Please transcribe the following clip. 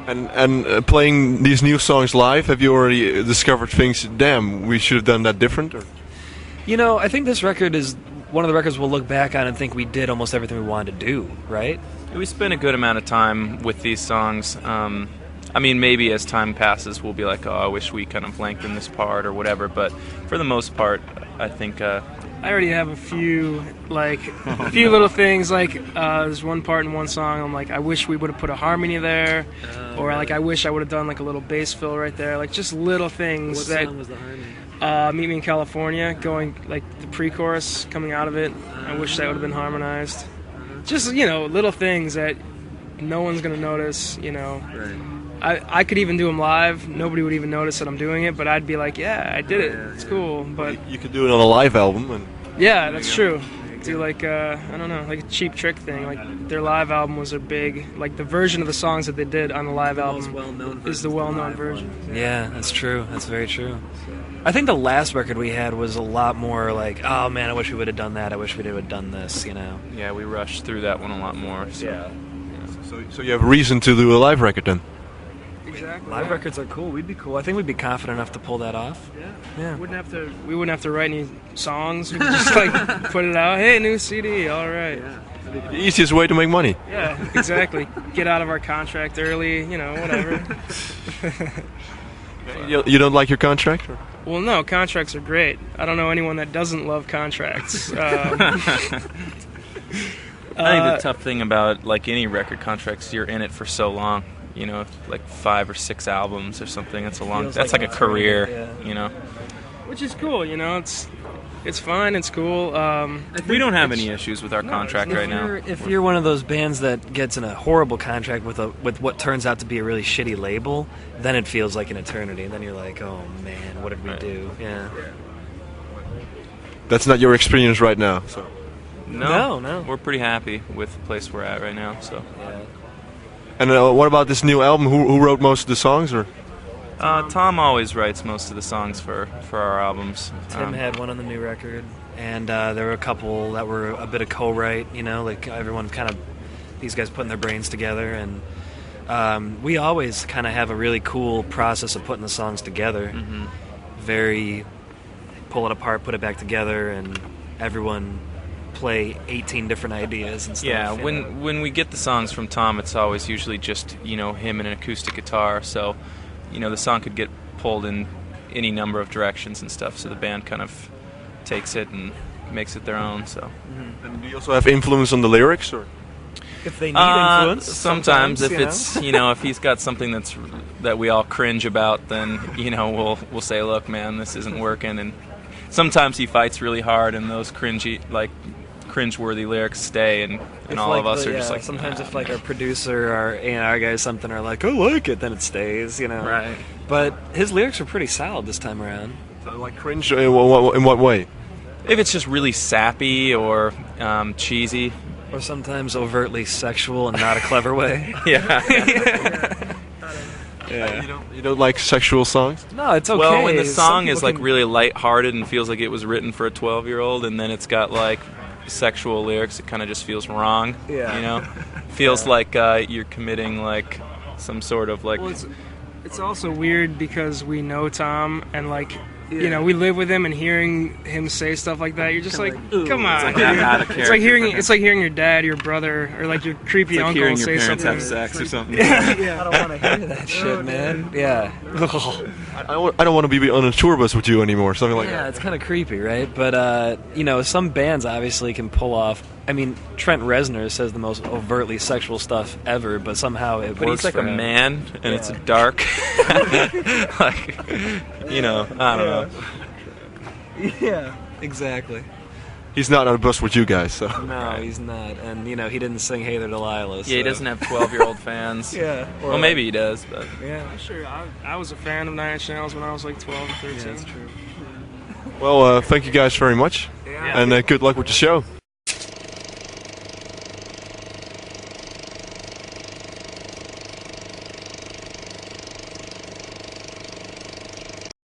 And playing these new songs live, have you already discovered things? Damn, we should have done that different. Or? I think this record is one of the records we'll look back on and think we did almost everything we wanted to do. Right? We spent a good amount of time with these songs. Maybe as time passes, we'll be like, oh, I wish we kind of lengthened this part or whatever. But for the most part, I think. I already have a few little things. There's one part in one song. I'm like, I wish we would have put a harmony there, or I wish I would have done a little bass fill right there. Just little things. What song was the harmony? Meet Me in California, going the pre-chorus coming out of it. I wish that would have been harmonized. Just little things that no one's gonna notice. Right. I could even do them live. Nobody would even notice that I'm doing it, but I'd be like, yeah, I did it. It's cool. But you could do it on a live album. And yeah, that's true. Do I don't know, a Cheap Trick thing. Their live album was a big, the version of the songs that they did on the live album is the well-known version. Yeah, that's true. That's very true. I think the last record we had was a lot more oh man, I wish we would have done that. I wish we would have done this. Yeah, we rushed through that one a lot more. So. Yeah. So you have reason to do a live record then. Exactly. Live records are cool. We'd be cool. I think we'd be confident enough to pull that off. Yeah. We wouldn't have to write any songs. We could just put it out. Hey, new CD. All right. The easiest way to make money. Yeah, exactly. Get out of our contract early. Whatever. You don't like your contract? Or? Well, no. Contracts are great. I don't know anyone that doesn't love contracts. I think the tough thing about any record contracts, you're in it for so long. 5 or 6 albums or something. That's a long. That's like a career. Yeah. Which is cool. It's fine. It's cool. We don't have any issues with our contract right now. If you're one of those bands that gets in a horrible contract with what turns out to be a really shitty label, then it feels like an eternity. And then you're like, oh man, what did we do? Yeah. That's not your experience right now. So. No. We're pretty happy with the place we're at right now. So. Yeah. And what about this new album? Who wrote most of the songs? Or Tom always writes most of the songs for our albums. Tim had one on the new record, and there were a couple that were a bit of co-write. Everyone kind of these guys putting their brains together, and we always kind of have a really cool process of putting the songs together. Mm-hmm. Very pull it apart, put it back together, and everyone play 18 different ideas and stuff. Yeah, when we get the songs from Tom, it's always usually just him and an acoustic guitar. So the song could get pulled in any number of directions and stuff. So the band kind of takes it and makes it their own. So. Mm-hmm. And do you also have influence on the lyrics, or? If they need influence, sometimes if it's if he's got something that we all cringe about, then we'll say, look, man, this isn't working. And sometimes he fights really hard, and those cringe-worthy lyrics stay, and all of us are just like. Sometimes if our producer or A&R guy or something are like, I like it, then it stays, Right. But his lyrics are pretty solid this time around. So, cringe in what way? If it's just really sappy or cheesy. Or sometimes overtly sexual and not a clever way. Yeah. Yeah. You don't like sexual songs? No, it's okay. Well, when the song is really lighthearted and feels like it was written for a 12-year-old, and then it's got sexual lyrics, it kind of just feels wrong. Yeah. Feels like you're committing some sort of Well, it's also weird because we know Tom and we live with him, and hearing him say stuff like that, you're just come on. It's like hearing your dad, your brother, or your creepy uncle hearing say your parents something. have sex or something. Yeah. I don't want to hear that shit, man. Yeah. I don't want to be on a tour bus with you anymore, something like that. Yeah, it's kind of creepy, right? But, some bands obviously can pull off. I mean, Trent Reznor says the most overtly sexual stuff ever, but somehow it works. But he's like for a him. man, and it's dark. I don't know. Yeah, exactly. He's not on a bus with you guys, so. No, he's not. And, he didn't sing Hey There Delilah. So. Yeah, he doesn't have 12-year-old fans. Yeah. Well, maybe he does, but. Yeah, sure. I was a fan of Nine Inch Nails when I was 12 or 13. Yeah, that's true. Well, thank you guys very much. Yeah. And good luck with the show.